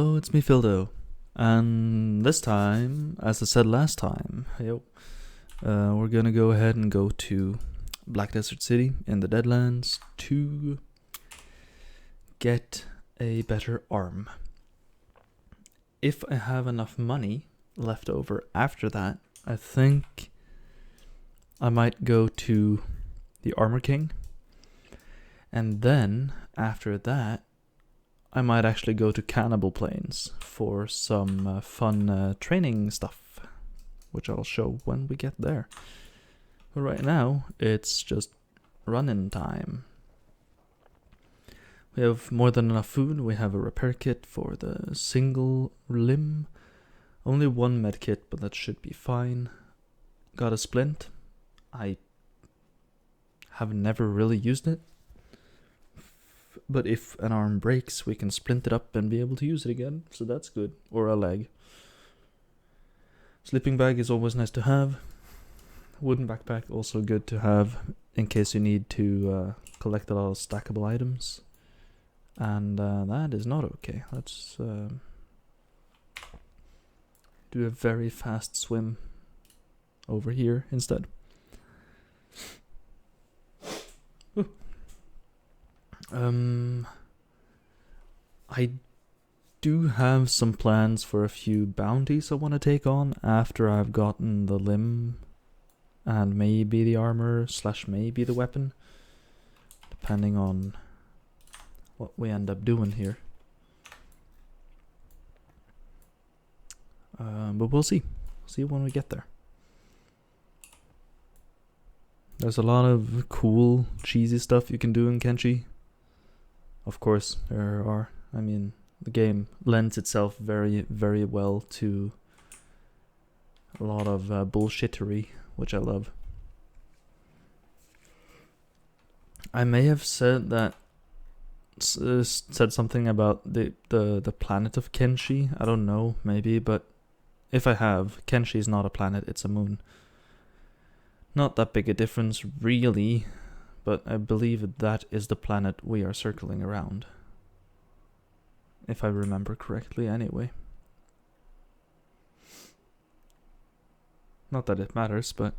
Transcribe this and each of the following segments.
Oh, it's me, Phildo. And this time, as I said last time, we're gonna go ahead and go to Black Desert City in the Deadlands to get a better arm. If I have enough money left over after that, I think I might go to the Armor King. And then, after that, I might actually go to Cannibal Plains for some fun training stuff, which I'll show when we get there. But right now, it's just run-in time. We have more than enough food. We have a repair kit for the single limb. Only one med kit, but that should be fine. Got a splint. I have never really used it. But if an arm breaks, we can splint it up and be able to use it again, so that's good. Or a leg. Sleeping bag is always nice to have. Wooden backpack, also good to have in case you need to collect a lot of stackable items. And that is not okay. Let's do a very fast swim over here instead. I do have some plans for a few bounties I want to take on after I've gotten the limb and maybe the armor / maybe the weapon, depending on what we end up doing here. But we'll see. See when we get there. There's a lot of cool, cheesy stuff you can do in Kenshi. Of course, there are. I mean, the game lends itself very, very well to a lot of bullshittery, which I love. I may have said that said something about the planet of Kenshi. I don't know, maybe, but if I have, Kenshi is not a planet, it's a moon. Not that big a difference, really, but I believe that is the planet we are circling around. If I remember correctly, anyway. Not that it matters, but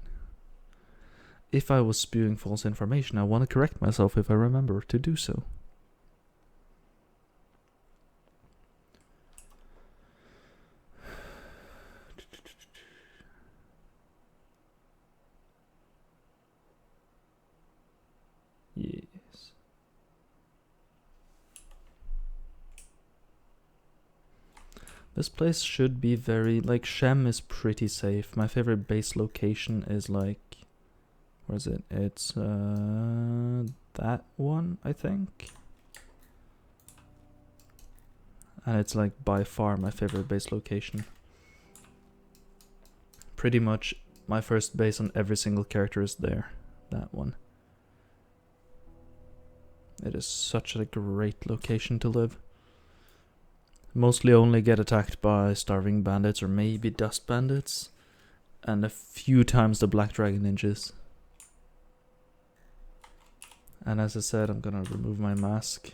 if I was spewing false information, I want to correct myself if I remember to do so. Yes. This place should be very, like, Shem is pretty safe. My favorite base location is like, where is it? It's that one, I think. And it's like by far my favorite base location. Pretty much my first base on every single character is there. That one. It is such a great location to live. Mostly only get attacked by starving bandits or maybe dust bandits. And a few times the black dragon ninjas. And as I said, I'm gonna remove my mask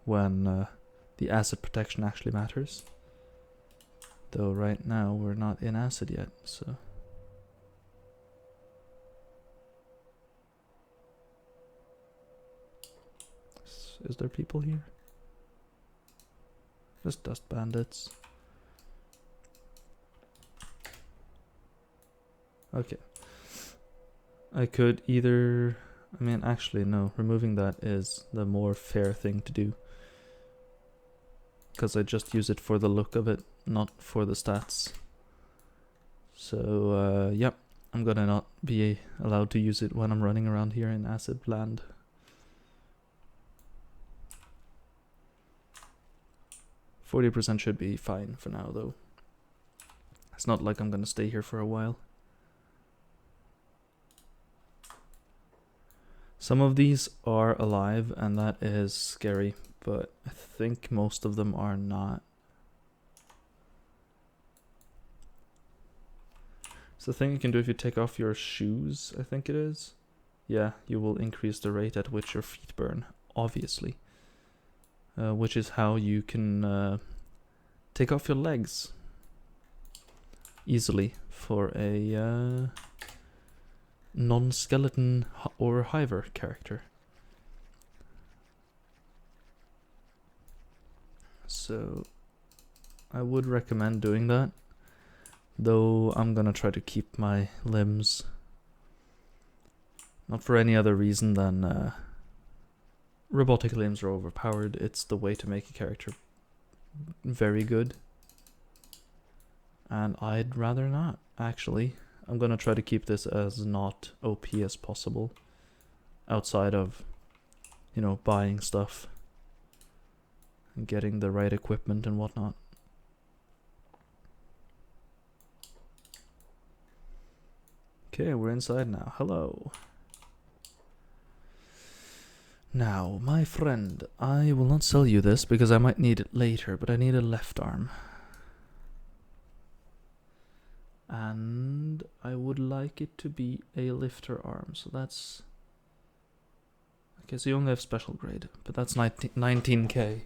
when the acid protection actually matters. Though right now we're not in acid yet, so... Is there people here? Just dust bandits. Okay. I could either... I mean, actually, no. Removing that is the more fair thing to do. Because I just use it for the look of it, not for the stats. So, yep. I'm gonna not be allowed to use it when I'm running around here in Acid Land. %40 should be fine for now, though. It's not like I'm gonna stay here for a while. Some of these are alive, and that is scary, but I think most of them are not. It's the thing you can do if you take off your shoes, I think it is. Yeah, you will increase the rate at which your feet burn, obviously. Which is how you can take off your legs easily for a non-skeleton or hiver character. So I would recommend doing that, though I'm gonna try to keep my limbs, not for any other reason than robotic limbs are overpowered. It's the way to make a character very good, and I'd rather not, actually. I'm gonna try to keep this as not OP as possible, outside of, you know, buying stuff and getting the right equipment and whatnot. Okay, we're inside now. Hello. Now, my friend, I will not sell you this because I might need it later, but I need a left arm. And I would like it to be a lifter arm, so that's... Okay, so you only have special grade, but that's 19k.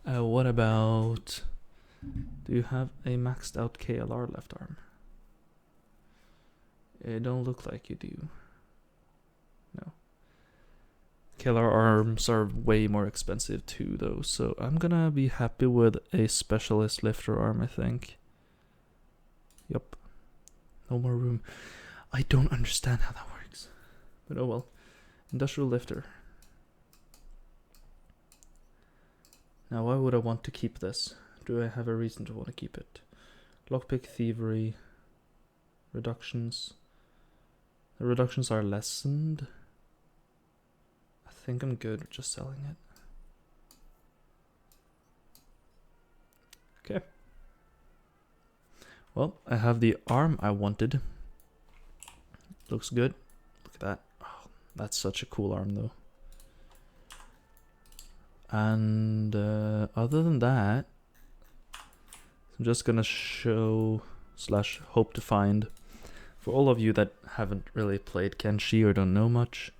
What about... Do you have a maxed out KLR left arm? It don't look like you do. No. KLR arms are way more expensive too, though, so I'm gonna be happy with a specialist lifter arm, I think. Yup. No more room. I don't understand how that works. But oh well. Industrial lifter. Now, why would I want to keep this? Do I have a reason to want to keep it? Lockpick, thievery, reductions. The reductions are lessened. I think I'm good with just selling it. Okay. Well, I have the arm I wanted. Looks good. Look at that. Oh, that's such a cool arm, though. And other than that, I'm just gonna show / hope to find, for all of you that haven't really played Kenshi or don't know much,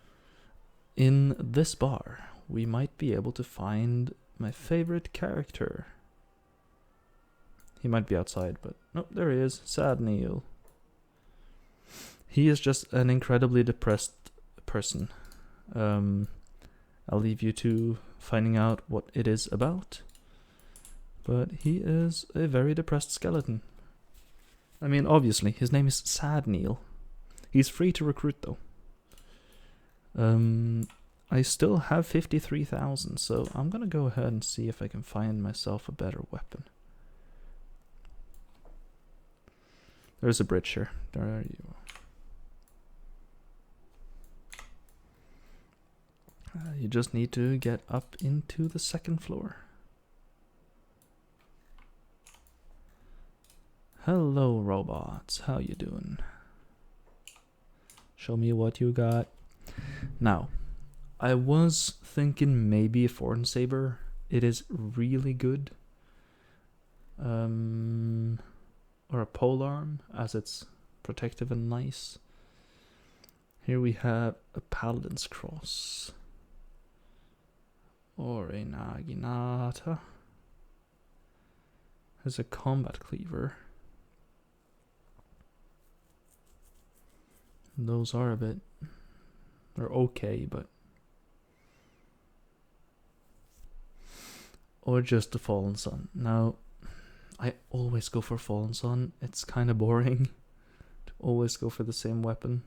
in this bar we might be able to find my favorite character. He might be outside, but nope, there he is. Sad Neil. He is just an incredibly depressed person. I'll leave you to finding out what it is about. But he is a very depressed skeleton. I mean, obviously, his name is Sad Neil. He's free to recruit, though. I still have 53,000, so I'm gonna go ahead and see if I can find myself a better weapon. There's a bridge here. There you are. You just need to get up into the second floor. Hello, robots. How you doing? Show me what you got. Now, I was thinking maybe a Forn Saber. It is really good. Or a polearm, as it's protective and nice. Here we have a Paladin's Cross. Or a Naginata. There's a Combat Cleaver. Those are a bit... They're okay, but... Or just the Fallen Sun. Now, I always go for Fallen Sun. It's kind of boring to always go for the same weapon.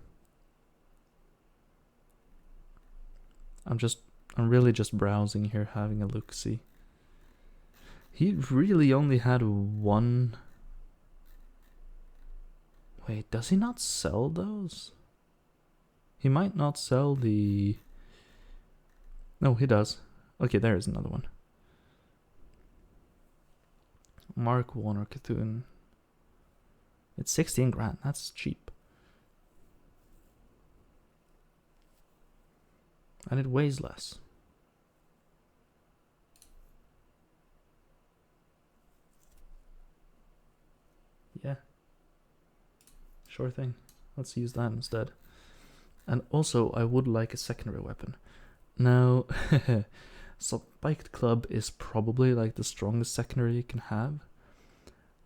I'm really just browsing here, having a look-see. He really only had one... Wait, does he not sell those? He might not sell the... No, he does. Okay, there is another one. Mark Warner Cthulhu. It's 16 grand. That's cheap. And it weighs less. Yeah. Sure thing. Let's use that instead. And also, I would like a secondary weapon. Now, Spiked club is probably like the strongest secondary you can have.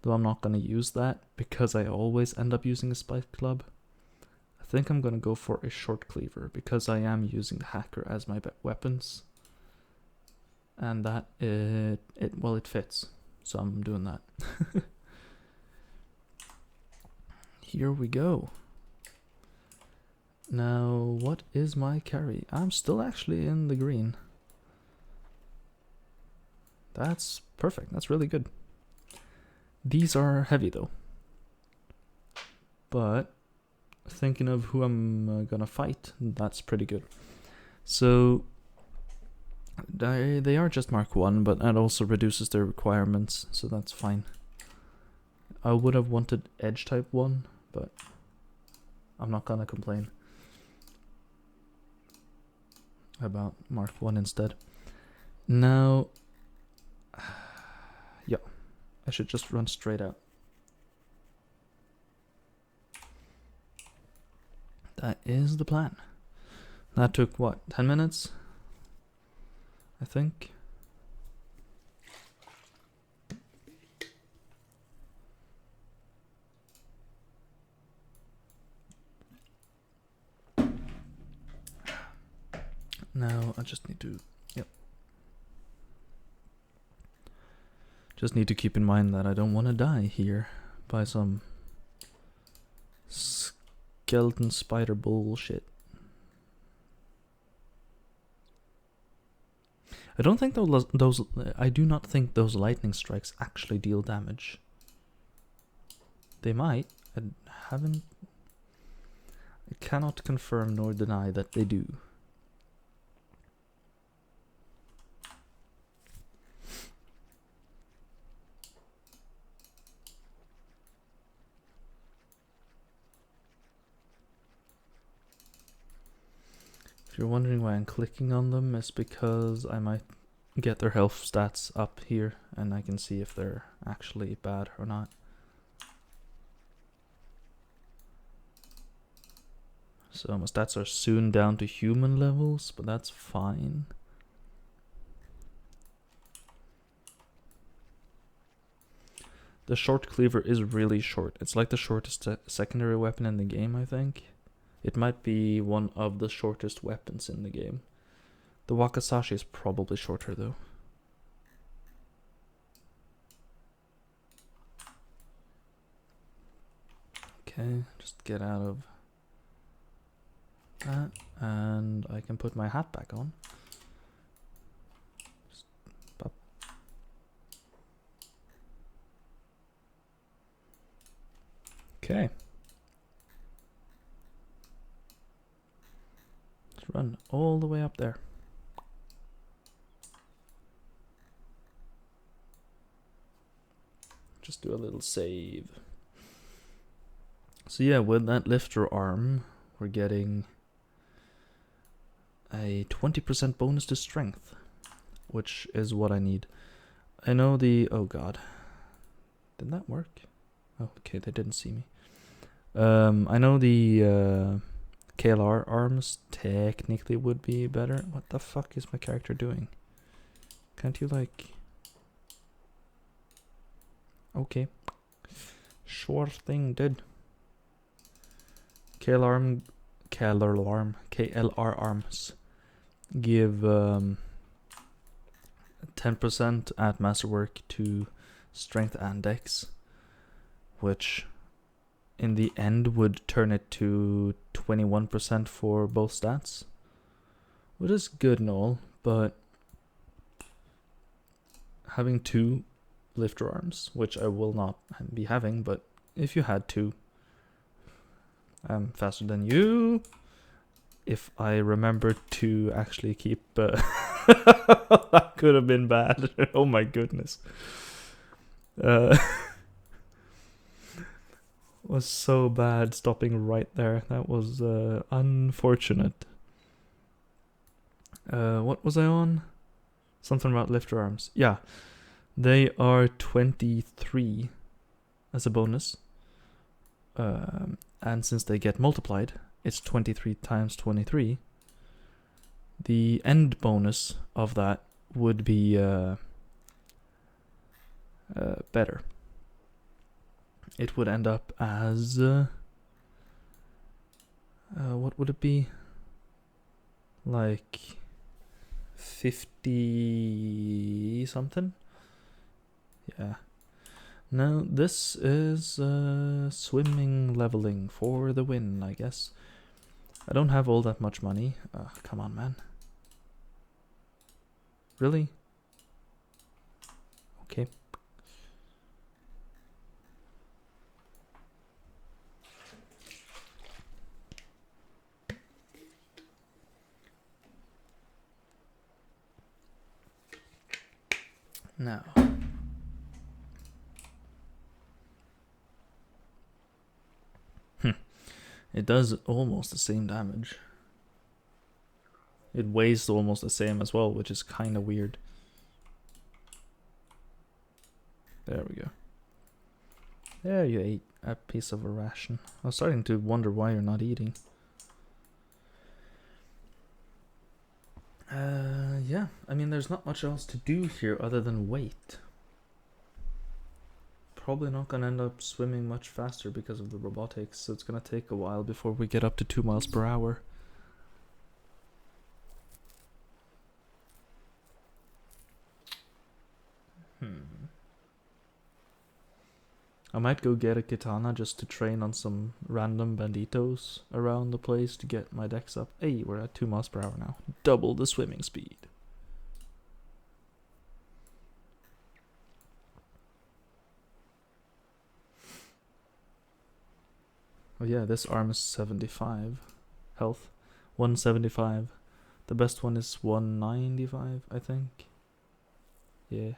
Though I'm not going to use that because I always end up using a spiked club. I think I'm going to go for a short cleaver because I am using the hacker as my weapons. And that, it fits. So I'm doing that. Here we go. Now, what is my carry? I'm still actually in the green. That's perfect. That's really good. These are heavy though. But thinking of who I'm gonna fight, that's pretty good. So they are just Mark 1, but that also reduces their requirements, so that's fine. I would have wanted Edge type 1, but I'm not gonna complain about Mark 1 instead. Now, yeah, I should just run straight out. That is the plan. That took what, 10 minutes? I think. Now I just need to, just need to keep in mind that I don't want to die here by some skeleton spider bullshit. I don't think I do not think those lightning strikes actually deal damage. They might. I cannot confirm nor deny that they do. If you're wondering why I'm clicking on them, it's because I might get their health stats up here and I can see if they're actually bad or not. So my stats are soon down to human levels, but that's fine. The short cleaver is really short. It's like the shortest secondary weapon in the game, I think. It might be one of the shortest weapons in the game. The Wakasashi is probably shorter though. Okay, just get out of that and I can put my hat back on. Okay. Let's run all the way up there. Just do a little save. So yeah, with that lifter arm, we're getting a 20% bonus to strength, which is what I need. I know the... oh god. Did that work? Oh, okay, they didn't see me. I know the KLR arms technically would be better. What the fuck is my character doing? Can't you like... okay. Sure thing, dude. KLR arms give 10% at masterwork to strength and dex, which in the end would turn it to 21% for both stats, which is good and all, but having two lifter arms, which I will not be having, but if you had two, I'm faster than you. If I remember to actually keep... that could have been bad. Oh my goodness. Was so bad stopping right there. That was unfortunate. What was I on? Something about lifter arms. Yeah. They are 23 as a bonus. And since they get multiplied, it's 23 times 23. The end bonus of that would be better. It would end up as what would it be? Like 50 something? Yeah. Now this is swimming leveling for the win, I guess. I don't have all that much money. Come on, man. Really? Okay. Now. It does almost the same damage. It weighs almost the same as well, which is kind of weird. There we go. There you ate a piece of a ration. I was starting to wonder why you're not eating. Yeah, I mean, there's not much else to do here other than wait. Probably not gonna end up swimming much faster because of the robotics, so it's gonna take a while before we get up to 2 miles per hour. I might go get a katana just to train on some random banditos around the place to get my dex up. Hey, we're at 2 miles per hour now. Double the swimming speed. Oh yeah, this arm is 75 health. 175. The best one is 195, I think. Yeah.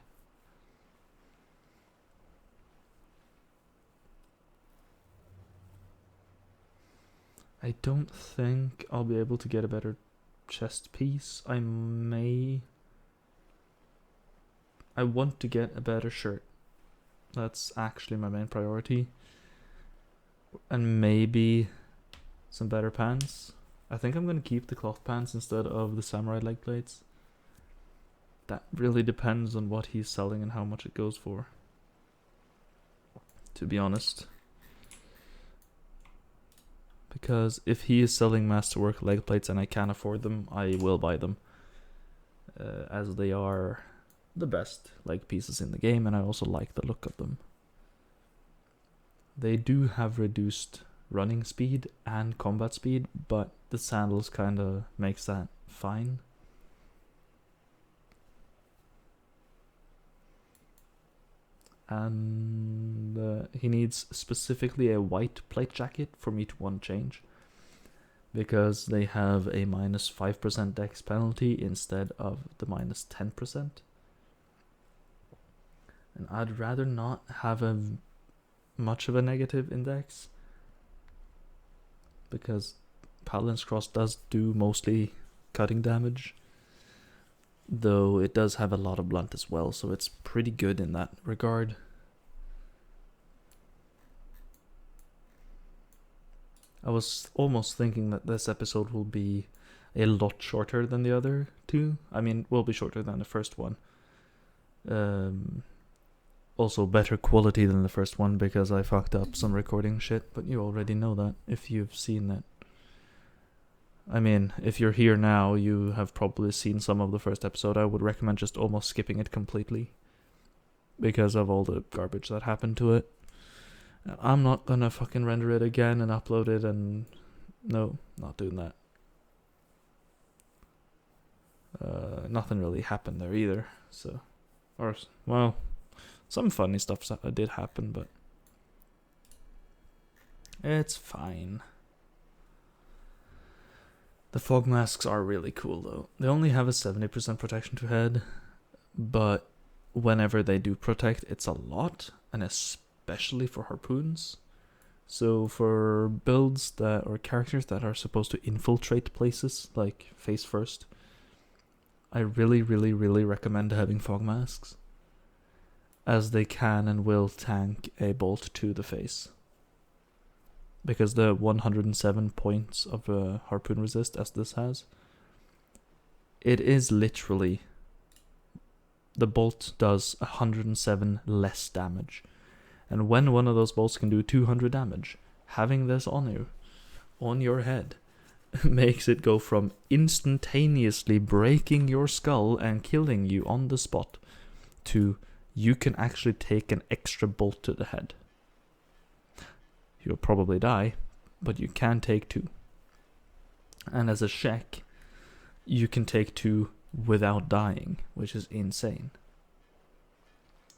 I don't think I'll be able to get a better chest piece. I want to get a better shirt. That's actually my main priority. And maybe some better pants. I think I'm going to keep the cloth pants instead of the samurai leg plates. That really depends on what he's selling and how much it goes for, to be honest. Because if he is selling masterwork leg plates and I can't afford them, I will buy them. As they are the best leg pieces in the game, and I also like the look of them. They do have reduced running speed and combat speed, but the sandals kind of makes that fine. And he needs specifically a white plate jacket for me to want to change, because they have a minus 5% dex penalty instead of the minus 10%. And I'd rather not have much of a negative index, because Paladin's Cross does do mostly cutting damage, though it does have a lot of blunt as well, so it's pretty good in that regard. I was almost thinking that this episode will be a lot shorter than the other two. I mean, will be shorter than the first one. Also better quality than the first one because I fucked up some recording shit, but you already know that if you've seen that. I mean, if you're here now, you have probably seen some of the first episode. I would recommend just almost skipping it completely because of all the garbage that happened to it. I'm not gonna fucking render it again and upload it, and no, not doing that. Nothing really happened there either, so, or, well, some funny stuff did happen, but it's fine. The fog masks are really cool though. They only have a 70% protection to head, but whenever they do protect, it's a lot, and especially for harpoons. So for builds that, or characters that are supposed to infiltrate places, like face first, I really recommend having fog masks, as they can and will tank a bolt to the face. Because the 107 points of harpoon resist, as this has, it is literally the bolt does 107 less damage. And when one of those bolts can do 200 damage, having this on you, on your head, makes it go from instantaneously breaking your skull and killing you on the spot to you can actually take an extra bolt to the head. You'll probably die, but you can take 2. And as a check, you can take 2 without dying, which is insane.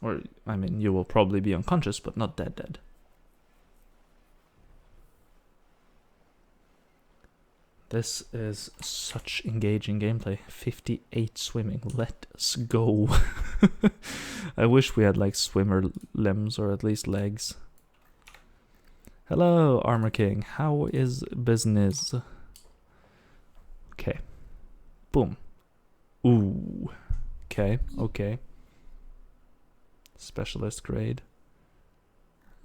Or, I mean, you will probably be unconscious, but not dead. This is such engaging gameplay. 58 swimming. Let's go. I wish we had like swimmer limbs or at least legs. Hello, Armor King. How is business? Okay. Boom. Ooh. Okay. Specialist grade.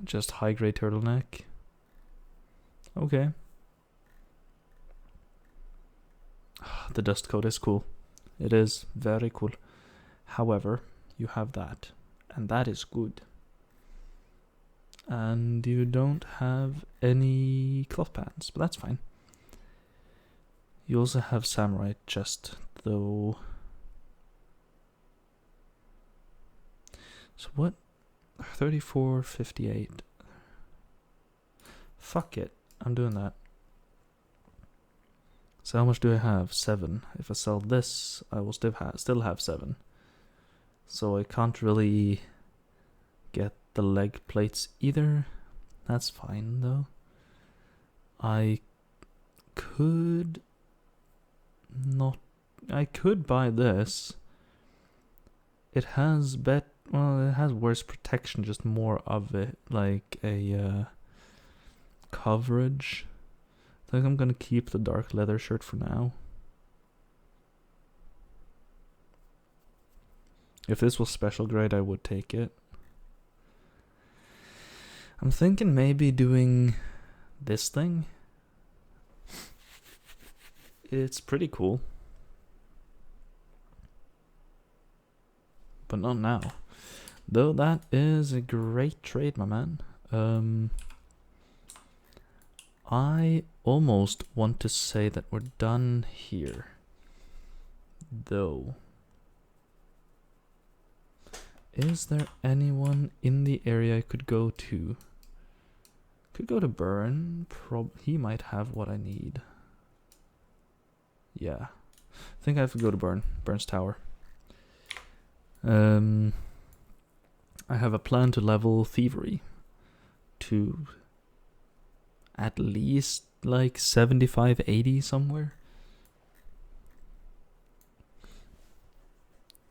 Just high grade turtleneck. Okay. The dust coat is cool. It is very cool. However, you have that. And that is good. And you don't have any cloth pants, but that's fine. You also have samurai chest, though. So what? 34.58. Fuck it. I'm doing that. So how much do I have? 7. If I sell this, I will still have 7. So I can't really get the leg plates either. That's fine though. I could buy this. It has it has worse protection, just more of it, like a coverage. I think I'm gonna keep the dark leather shirt for now. If this was special grade, I would take it. I'm thinking maybe doing this thing. It's pretty cool. But not now. Though that is a great trade, my man. I almost want to say that we're done here. Though. Is there anyone in the area I could go to? Could go to Burn. He might have what I need. Yeah. I think I have to go to Burn's Tower. I have a plan to level Thievery to at least like 75, 80 somewhere.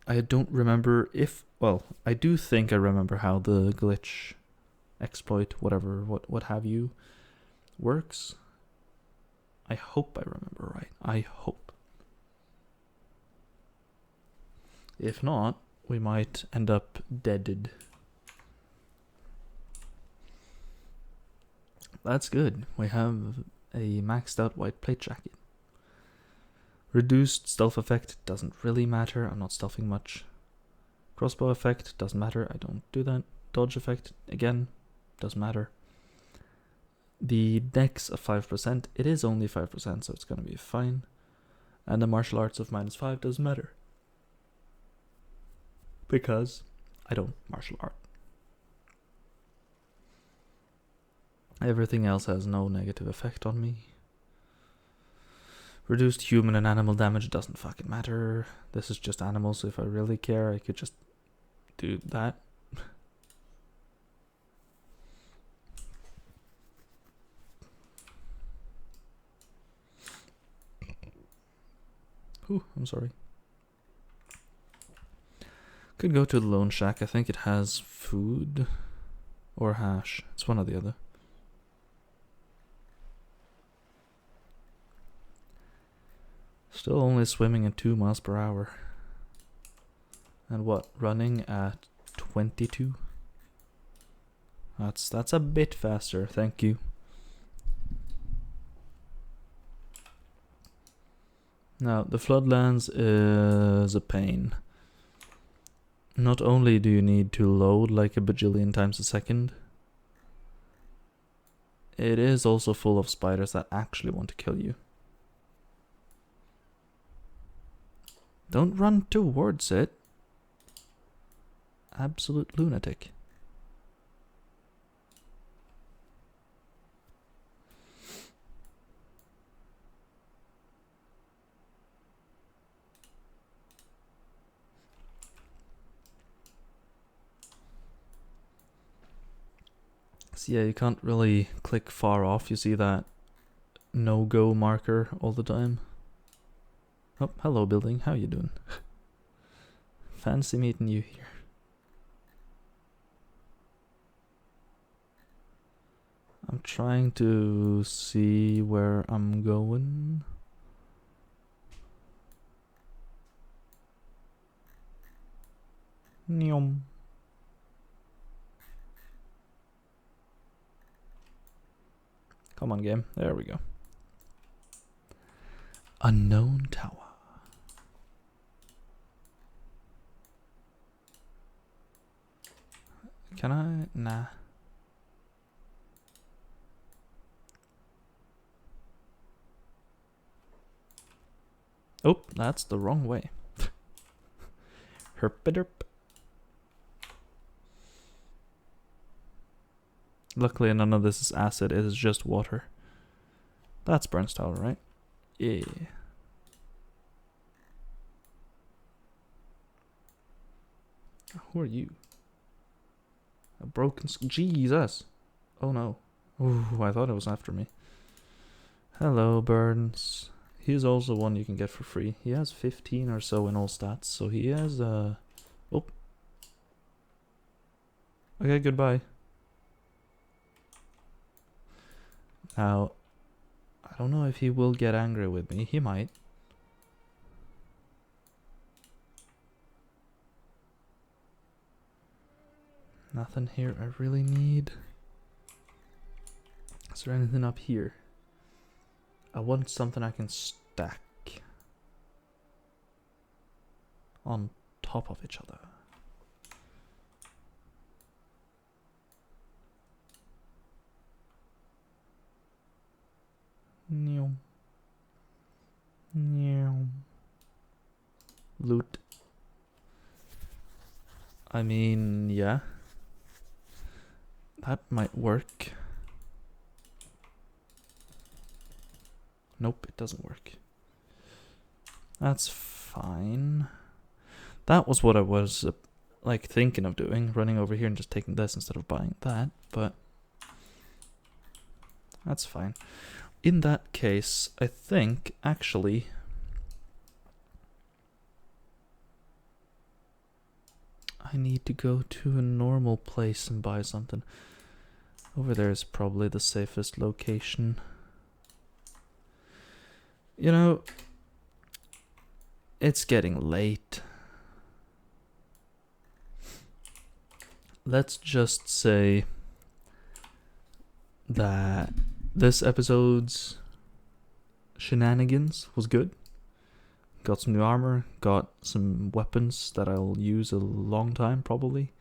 I don't remember I do think I remember how the glitch exploit, whatever, what have you, works. I hope I remember right. I hope. If not, we might end up deaded. That's good. We have a maxed out white plate jacket. Reduced stealth effect doesn't really matter. I'm not stealthing much. Crossbow effect doesn't matter. I don't do that. Dodge effect, again, doesn't matter. The dex of 5%, it is only 5%, so it's gonna be fine. And the martial arts of -5 doesn't matter. Because I don't martial art. Everything else has no negative effect on me. Reduced human and animal damage doesn't fucking matter. This is just animals, so if I really care, I could just do that. Ooh, I'm sorry. Could go to the Lone Shack. I think it has food or hash. It's one or the other. Still only swimming at 2 miles per hour. And what? Running at 22? That's a bit faster, thank you. Now, the Floodlands is a pain. not only do you need to load like a bajillion times a second, it is also full of spiders that actually want to kill you. Don't run towards it. Absolute lunatic. So yeah, you can't really click far off. You see that no-go marker all the time. Oh, hello building. How you doing? Fancy meeting you here. I'm trying to see where I'm going. Nyom. Come on, game. There we go. Unknown tower. Can I? Nah. Oh, that's the wrong way. Herpiderp. Luckily none of this is acid, it is just water. That's Burns Tower, right? Yeah. Who are you? A broken Jesus. Oh no. Ooh, I thought it was after me. Hello, Burns. He's also one you can get for free. He has 15 or so in all stats, so he has oh. Okay, goodbye. Now, I don't know if he will get angry with me. He might. Nothing here I really need. Is there anything up here? I want something I can stack on top of each other. Neom. Neom. Loot. I mean, yeah. That might work. Nope, it doesn't work. That's fine. That was what I was like thinking of doing, running over here and just taking this instead of buying that, but that's fine. In that case, I think actually I need to go to a normal place and buy something. Over there is probably the safest location. You know, it's getting late. Let's just say that this episode's shenanigans was good. Got some new armor, got some weapons that I'll use a long time probably.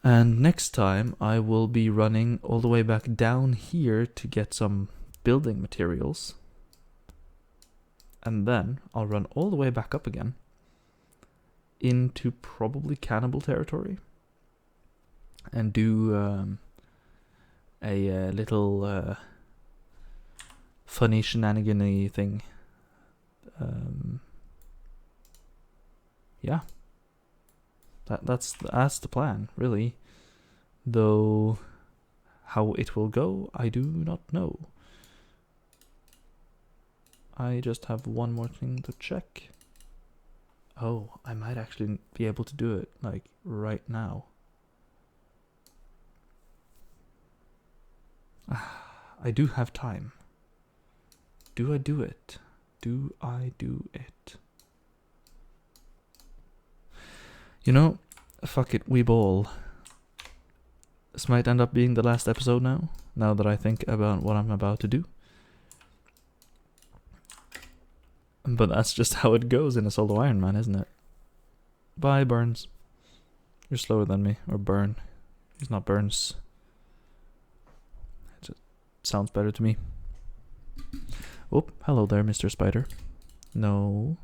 And next time I will be running all the way back down here to get some building materials. And then I'll run all the way back up again into probably cannibal territory and do a little funny shenanigan-y thing. Yeah, that's the plan, really. Though how it will go, I do not know. I just have one more thing to check. Oh, I might actually be able to do it, like, right now. I do have time. Do I do it? Do I do it? You know, fuck it, we ball. This might end up being the last episode now that I think about what I'm about to do. But that's just how it goes in a solo Ironman, isn't it? Bye, Burns. You're slower than me. Or Burn. He's not Burns. It just sounds better to me. Oh, hello there, Mr. Spider. No.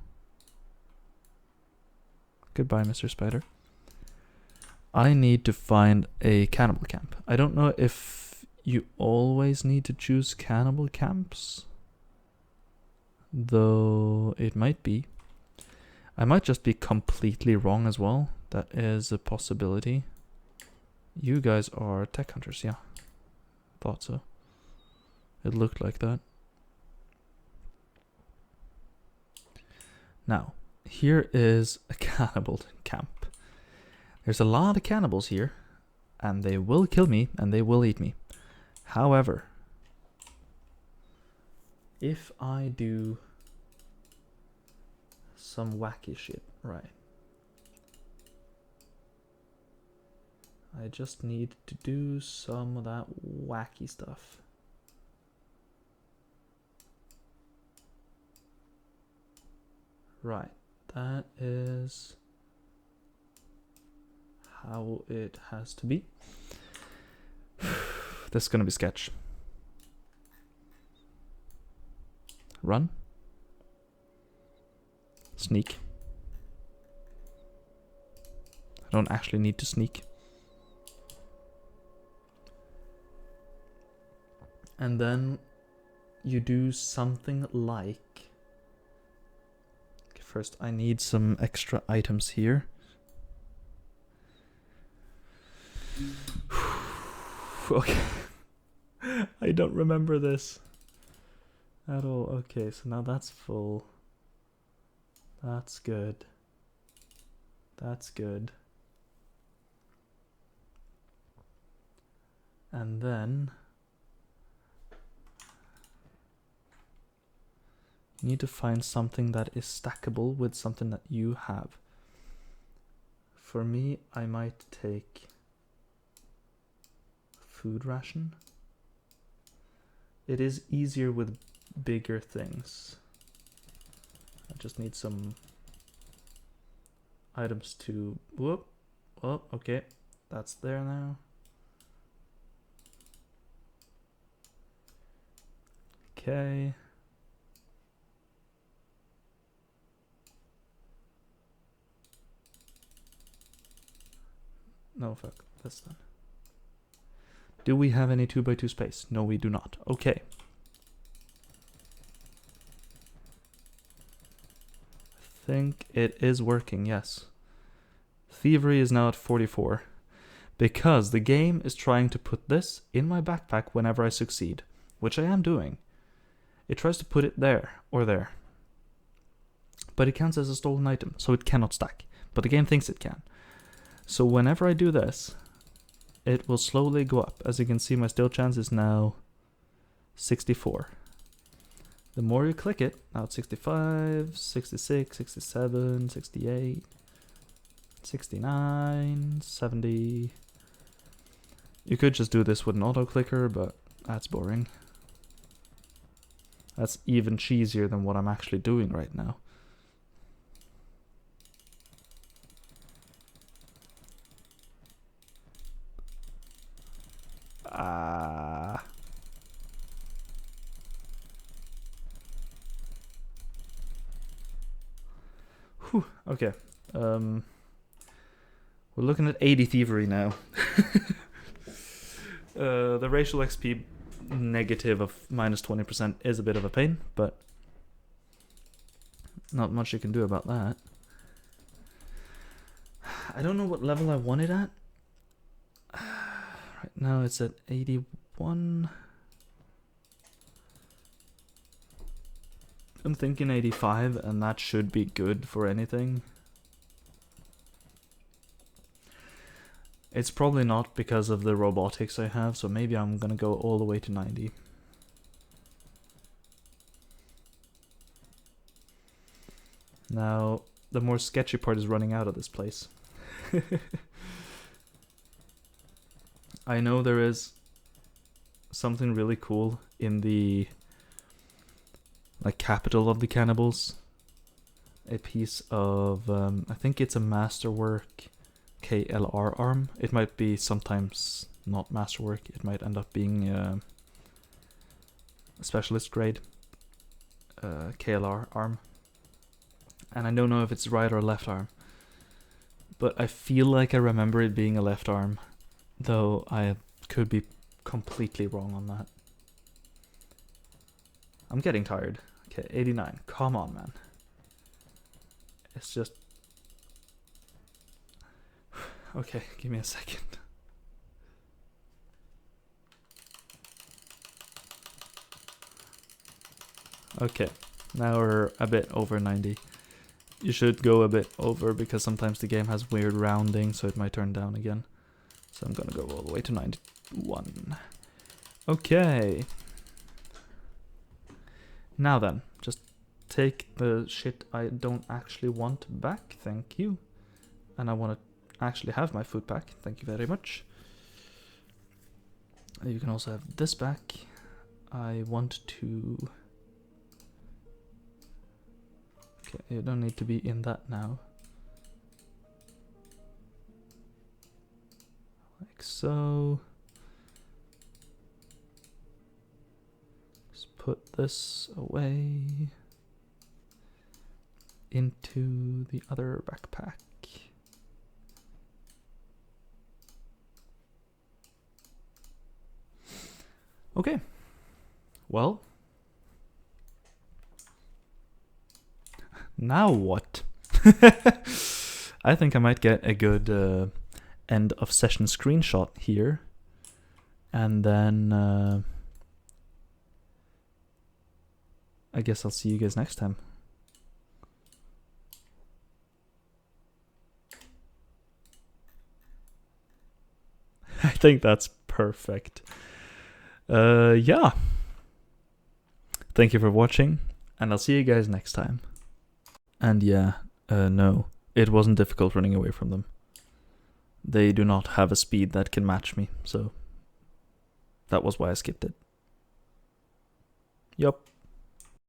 Goodbye, Mr. Spider. I need to find a cannibal camp. I don't know if you always need to choose cannibal camps, though it might be. I might just be completely wrong as well. That is a possibility. You guys are tech hunters, yeah. Thought so. It looked like that. Now, here is a cannibal camp. There's a lot of cannibals here, and they will kill me, and they will eat me. However, if I do some wacky shit, right. I just need to do some of that wacky stuff. Right, that is how it has to be. This is gonna be sketch. Run. Sneak. I don't actually need to sneak. And then you do something like... First, I need some extra items here. Okay. I don't remember this at all. Okay, so now that's full. That's good. That's good. And then you need to find something that is stackable with something that you have. For me, I might take food ration. It is easier with bigger things. I just need some items to... Whoop. Oh, okay. That's there now. Okay. No, fuck. This then. Do we have any 2x2 space? No, we do not. Okay. I think it is working, yes. Thievery is now at 44. Because the game is trying to put this in my backpack whenever I succeed. Which I am doing. It tries to put it there, or there. But it counts as a stolen item, so it cannot stack. But the game thinks it can. So whenever I do this, it will slowly go up. As you can see, my steal chance is now 64. The more you click it, now it's 65, 66, 67, 68, 69, 70. You could just do this with an auto clicker, but that's boring. That's even cheesier than what I'm actually doing right now. Whew, okay. We're looking at 80 thievery now. The racial XP negative of minus 20% is a bit of a pain, but not much you can do about that. I don't know what level I want it at. Right now it's at 81. I'm thinking 85, and that should be good for anything. It's probably not because of the robotics I have, so maybe I'm gonna go all the way to 90. Now, the more sketchy part is running out of this place. I know there is something really cool in the capital of the cannibals. a piece of, I think it's a Masterwork KLR arm. It might be sometimes not Masterwork. It might end up being a specialist grade KLR arm. And I don't know if it's right or left arm. But I feel like I remember it being a left arm, though I could be completely wrong on that. I'm getting tired. Okay, 89. Come on, man. It's just... Okay, give me a second. Okay, now we're a bit over 90. You should go a bit over because sometimes the game has weird rounding, so it might turn down again. So I'm gonna go all the way to 91. Okay. Now then, just take the shit I don't actually want back, thank you. And I want to actually have my food back, thank you very much. You can also have this back. I want to... Okay, you don't need to be in that now. Like so. Just put this away into the other backpack. Okay. Well. Now what? I think I might get a good end of session screenshot here. And then I guess I'll see you guys next time. I think that's perfect. Yeah. Thank you for watching, and I'll see you guys next time. And yeah, no, it wasn't difficult running away from them. They do not have a speed that can match me, so that was why I skipped it. Yup.